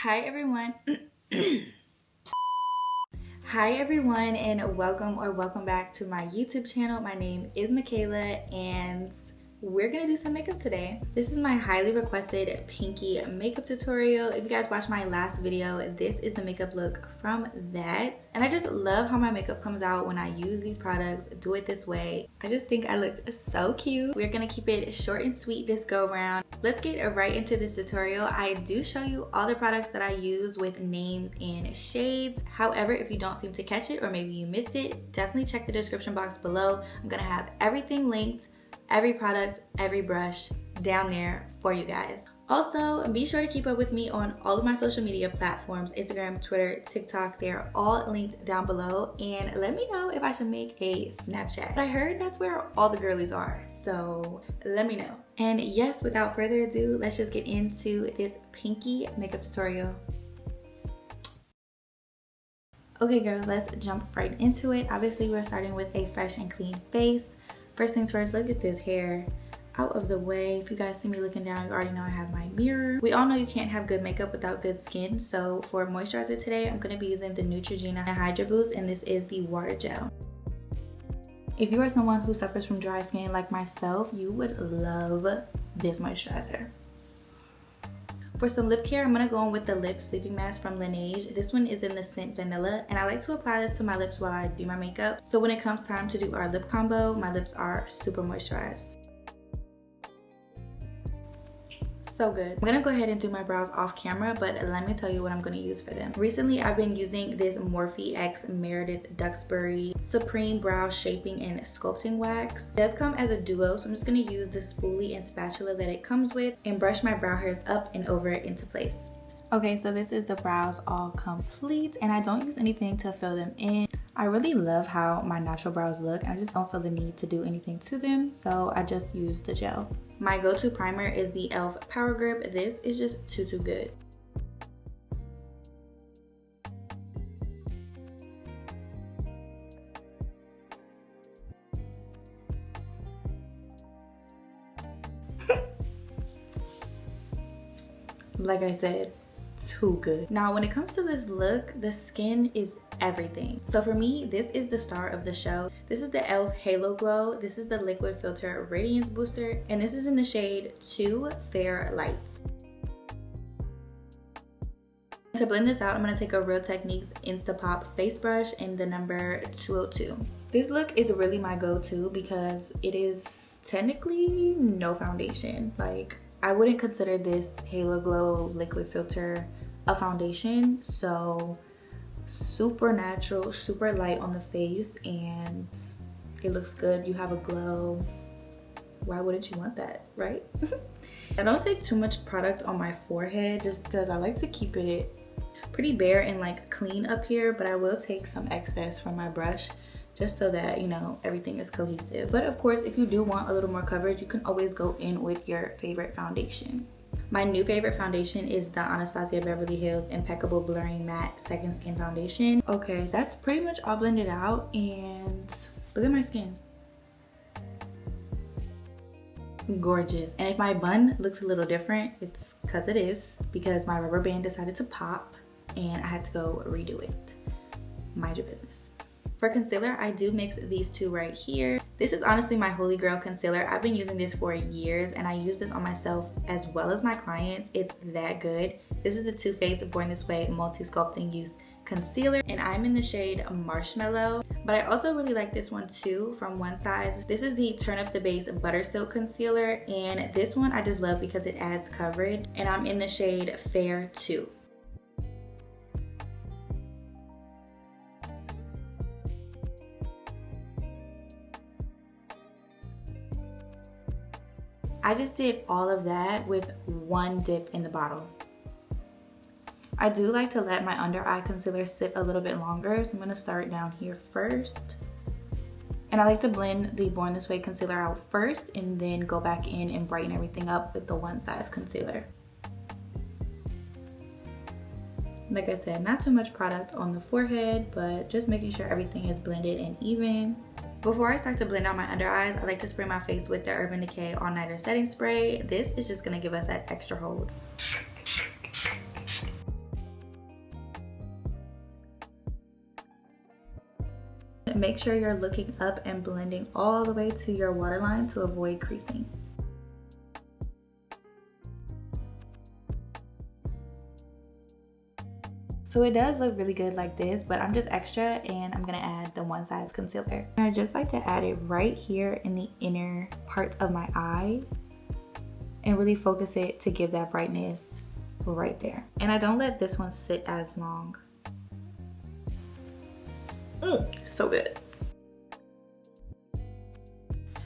Hi everyone. Hi everyone, and welcome back to my YouTube channel. My name is Michaela and we're gonna do some makeup today. This is my highly requested pinky makeup tutorial. If you guys watched my last video, this is the makeup look from that. And I just love how my makeup comes out when I use these products, do it this way. I just think I look so cute. We're gonna keep it short and sweet this go round. Let's get right into this tutorial. I do show you all the products that I use with names and shades. However, if you don't seem to catch it or maybe you missed it, definitely check the description box below. I'm gonna have everything linked, every product, every brush down there for you guys. Also, be sure to keep up with me on all of my social media platforms, Instagram, Twitter, TikTok. They're all linked down below. And let me know if I should make a Snapchat. I heard that's where all the girlies are, so let me know. And yes, without further ado, let's just get into this pinky makeup tutorial. Okay girls, let's jump right into it. Obviously, we're starting with a fresh and clean face. First things first, let's get this hair out of the way. If you guys see me looking down, you already know I have my mirror. We all know you can't have good makeup without good skin. So for moisturizer today, I'm going to be using the Neutrogena Hydra Boost, and this is the water gel. If you are someone who suffers from dry skin like myself, you would love this moisturizer. For some lip care, I'm going to go in with the Lip Sleeping Mask from Laneige. This one is in the scent Vanilla, and I like to apply this to my lips while I do my makeup. So when it comes time to do our lip combo, my lips are super moisturized. So good. I'm gonna go ahead and do my brows off camera, but let me tell you what I'm gonna use for them. Recently, I've been using this Morphe X Meredith Duxbury Supreme Brow Shaping and Sculpting Wax. It does come as a duo, so I'm just gonna use the spoolie and spatula that it comes with and brush my brow hairs up and over into place. Okay, so this is the brows all complete, and I don't use anything to fill them in. I really love how my natural brows look, and I just don't feel the need to do anything to them, so I just use the gel. My go-to primer is the E.l.f. Power Grip. This is just too good. Like I said, too good. Now when it comes to this look, the skin is everything. So for me, this is the star of the show. This is the E.l.f. Halo Glow. This is the liquid filter Radiance Booster, and this is in the shade 2 Fair Light. To blend this out, I'm going to take a Real Techniques Instapop face brush in the number 202. This look is really my go-to because it is technically no foundation. Like, I wouldn't consider this Halo Glow liquid filter a foundation, so super natural, super light on the face, and it looks good. You have a glow. Why wouldn't you want that, right? I don't take too much product on my forehead just because I like to keep it pretty bare and like clean up here, but I will take some excess from my brush just so that, you know, everything is cohesive. But of course, if you do want a little more coverage, you can always go in with your favorite foundation. My new favorite foundation is the Anastasia Beverly Hills Impeccable Blurring Matte Second Skin Foundation. Okay, that's pretty much all blended out, and look at my skin. Gorgeous. And if my bun looks a little different, it's because it is, because my rubber band decided to pop and I had to go redo it. Mind your business. For concealer, I do mix these two right here. This is honestly my holy grail concealer. I've been using this for years, and I use this on myself as well as my clients. It's that good. This is the Too Faced Born This Way Multi-Sculpting Youth Concealer, and I'm in the shade Marshmallow. But I also really like this one too from ONESIZE. This is the Turn Up the Base Butter Silk Concealer, and this one I just love because it adds coverage, and I'm in the shade Fair 2. I just did all of that with one dip in the bottle. I do like to let my under eye concealer sit a little bit longer, so I'm going to start down here first. And I like to blend the Born This Way concealer out first and then go back in and brighten everything up with the ONESIZE concealer. Like I said, not too much product on the forehead, but just making sure everything is blended and even. Before I start to blend out my under eyes, I like to spray my face with the Urban Decay All Nighter Setting Spray. This is just gonna give us that extra hold. Make sure you're looking up and blending all the way to your waterline to avoid creasing. So it does look really good like this, but I'm just extra and I'm gonna add the ONESIZE concealer. And I just like to add it right here in the inner part of my eye and really focus it to give that brightness right there. And I don't let this one sit as long. So good.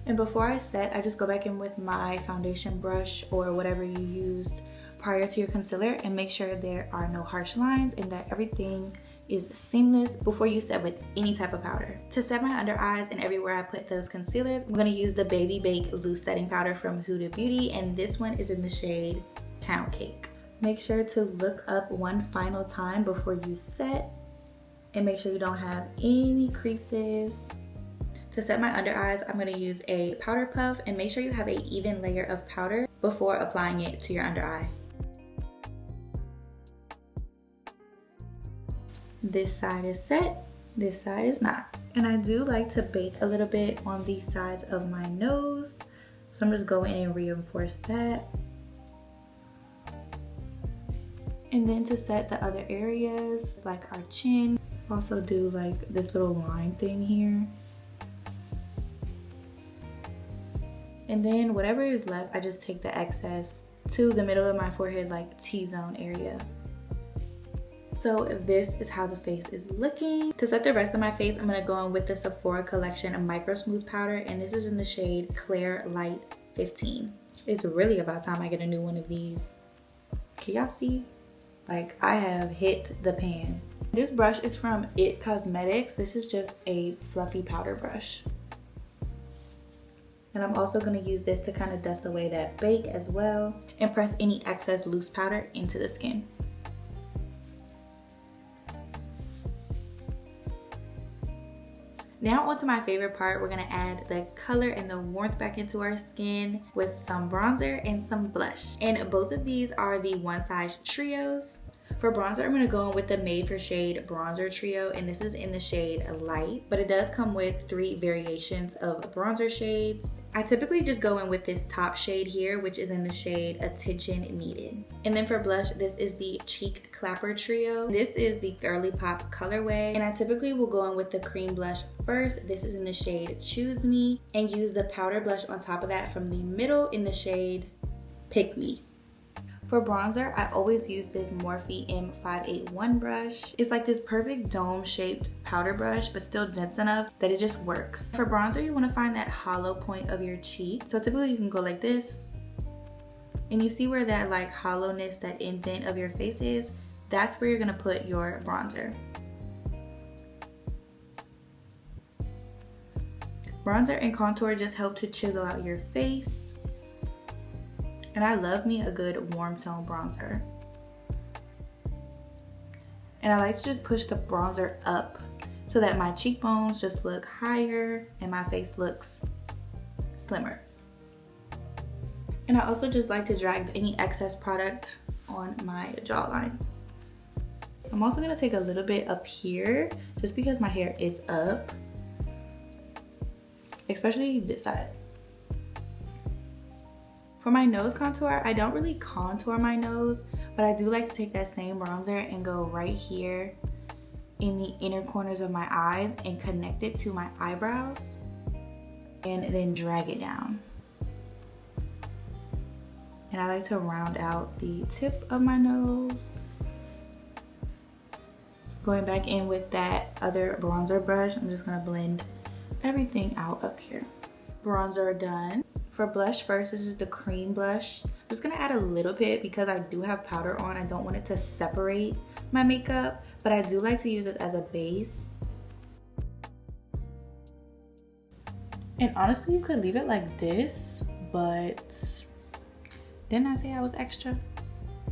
And before I set, I just go back in with my foundation brush or whatever you used prior to your concealer and make sure there are no harsh lines and that everything is seamless before you set with any type of powder. To set my under eyes and everywhere I put those concealers, I'm gonna use the Baby Bake Loose Setting Powder from Huda Beauty, and this one is in the shade Pound Cake. Make sure to look up one final time before you set and make sure you don't have any creases. To set my under eyes, I'm gonna use a powder puff and make sure you have an even layer of powder before applying it to your under eye. This side is set, this side is not. And I do like to bake a little bit on these sides of my nose. So I'm just going in and reinforce that. And then to set the other areas, like our chin, also do like this little line thing here. And then whatever is left, I just take the excess to the middle of my forehead, like T-zone area. So this is how the face is looking. To set the rest of my face, I'm gonna go in with the Sephora collection Microsmooth powder, and this is in the shade Clear Light 15. It's really about time I get a new one of these. Can y'all see? Like, I have hit the pan. This brush is from It Cosmetics. This is just a fluffy powder brush. And I'm also gonna use this to kind of dust away that bake as well and press any excess loose powder into the skin. Now onto my favorite part, we're gonna add the color and the warmth back into our skin with some bronzer and some blush. And both of these are the ONESIZE trios. For bronzer, I'm gonna go in with the Made for Shade Bronzer Trio, and this is in the shade Light, but it does come with 3 variations of bronzer shades. I typically just go in with this top shade here, which is in the shade Attention Needed. And then for blush, this is the Cheek Clapper Trio. This is the Girly Pop colorway, and I typically will go in with the cream blush first. This is in the shade Choose Me, and use the powder blush on top of that from the middle in the shade Pick Me. For bronzer, I always use this Morphe M581 brush. It's like this perfect dome-shaped powder brush, but still dense enough that it just works. For bronzer, you want to find that hollow point of your cheek. So typically you can go like this, and you see where that like hollowness, that indent of your face is? That's where you're gonna put your bronzer. Bronzer and contour just help to chisel out your face. And I love me a good warm tone bronzer. And I like to just push the bronzer up so that my cheekbones just look higher and my face looks slimmer. And I also just like to drag any excess product on my jawline. I'm also gonna take a little bit up here just because my hair is up, especially this side. For my nose contour, I don't really contour my nose, but I do like to take that same bronzer and go right here in the inner corners of my eyes and connect it to my eyebrows and then drag it down. And I like to round out the tip of my nose. Going back in with that other bronzer brush, I'm just gonna blend everything out up here. Bronzer done. For blush first, this is the cream blush. I'm just gonna add a little bit because I do have powder on. I don't want it to separate my makeup, but I do like to use it as a base. And honestly, you could leave it like this, but didn't I say I was extra?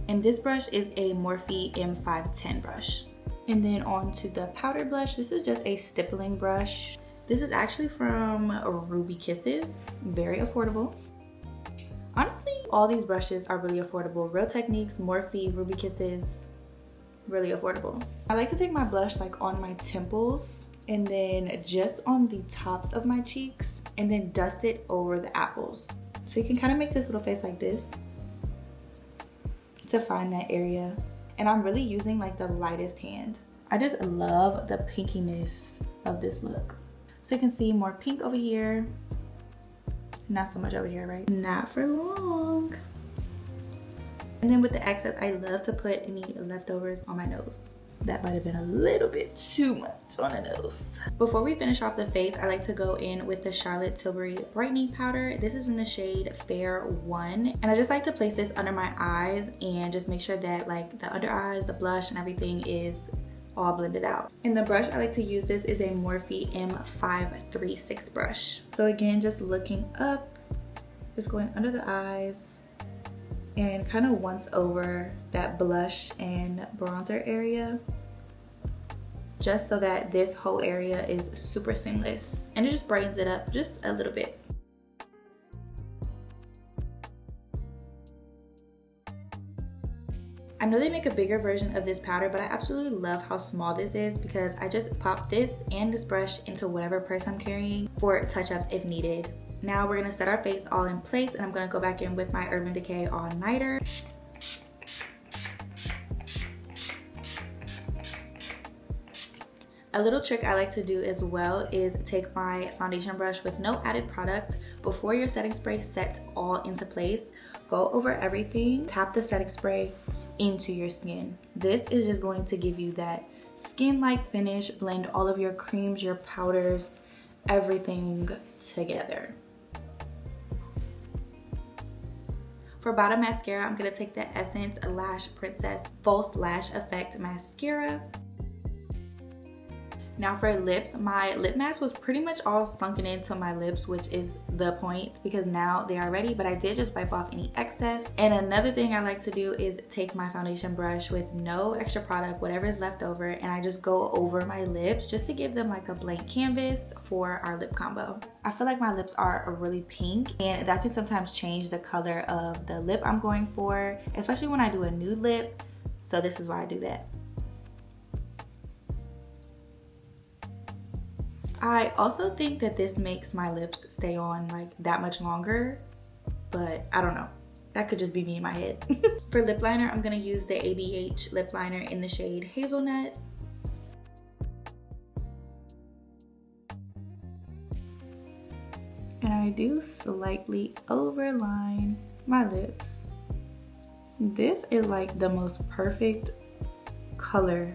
And this brush is a Morphe M510 brush. And then on to the powder blush. This is just a stippling brush. This is actually from Ruby Kisses, very affordable. Honestly, all these brushes are really affordable. Real Techniques, Morphe, Ruby Kisses, really affordable. I like to take my blush like on my temples and then just on the tops of my cheeks, and then dust it over the apples. So you can kind of make this little face like this to find that area. And I'm really using like the lightest hand. I just love the pinkiness of this look. So you can see more pink over here. Not so much over here, right? Not for long. And then with the excess, I love to put any leftovers on my nose. That might have been a little bit too much on the nose. Before we finish off the face, I like to go in with the Charlotte Tilbury brightening powder. This is in the shade Fair 1. And I just like to place this under my eyes and just make sure that like the under eyes, the blush, and everything is all blended out. And the brush I like to use this is a Morphe M536 brush. So again, just looking up, just going under the eyes and kind of once over that blush and bronzer area, just so that this whole area is super seamless, and it just brightens it up just a little bit. I know they make a bigger version of this powder, but I absolutely love how small this is because I just pop this and this brush into whatever purse I'm carrying for touch-ups if needed. Now we're gonna set our face all in place, and I'm gonna go back in with my Urban Decay All Nighter. A little trick I like to do as well is take my foundation brush with no added product. Before your setting spray sets all into place, go over everything, tap the setting spray into your skin. This is just going to give you that skin-like finish, blend all of your creams, your powders, everything together. For bottom mascara, I'm gonna take the Essence Lash Princess False Lash Effect Mascara. Now for lips, my lip mask was pretty much all sunken into my lips, which is the point because now they are ready, but I did just wipe off any excess. And another thing I like to do is take my foundation brush with no extra product, whatever is left over, and I just go over my lips just to give them like a blank canvas for our lip combo. I feel like my lips are really pink, and that can sometimes change the color of the lip I'm going for, especially when I do a nude lip. So this is why I do that. I also think that this makes my lips stay on like that much longer, but I don't know. That could just be me in my head. For lip liner, I'm gonna use the ABH lip liner in the shade Hazelnut. And I do slightly overline my lips. This is like the most perfect color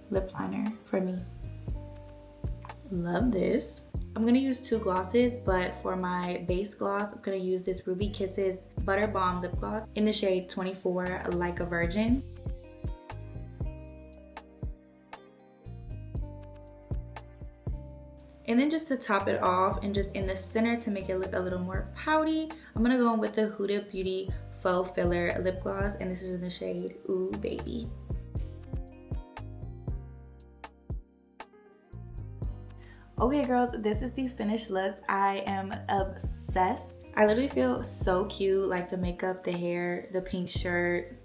lip liner for me. Love this. I'm gonna use two glosses, but for my base gloss, I'm gonna use this Ruby Kisses Butter Bomb Lip Gloss in the shade 24 Like a Virgin. And then just to top it off and just in the center to make it look a little more pouty, I'm gonna go in with the Huda Beauty Faux Filler Lip Gloss, and this is in the shade Ooh Baby. Okay girls, this is the finished look. I am obsessed. I literally feel so cute, like the makeup, the hair, the pink shirt,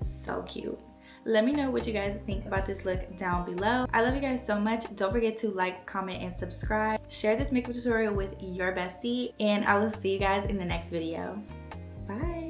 so cute. Let me know what you guys think about this look down below. I love you guys so much. Don't forget to like, comment, and subscribe. Share this makeup tutorial with your bestie, and I will see you guys in the next video. Bye.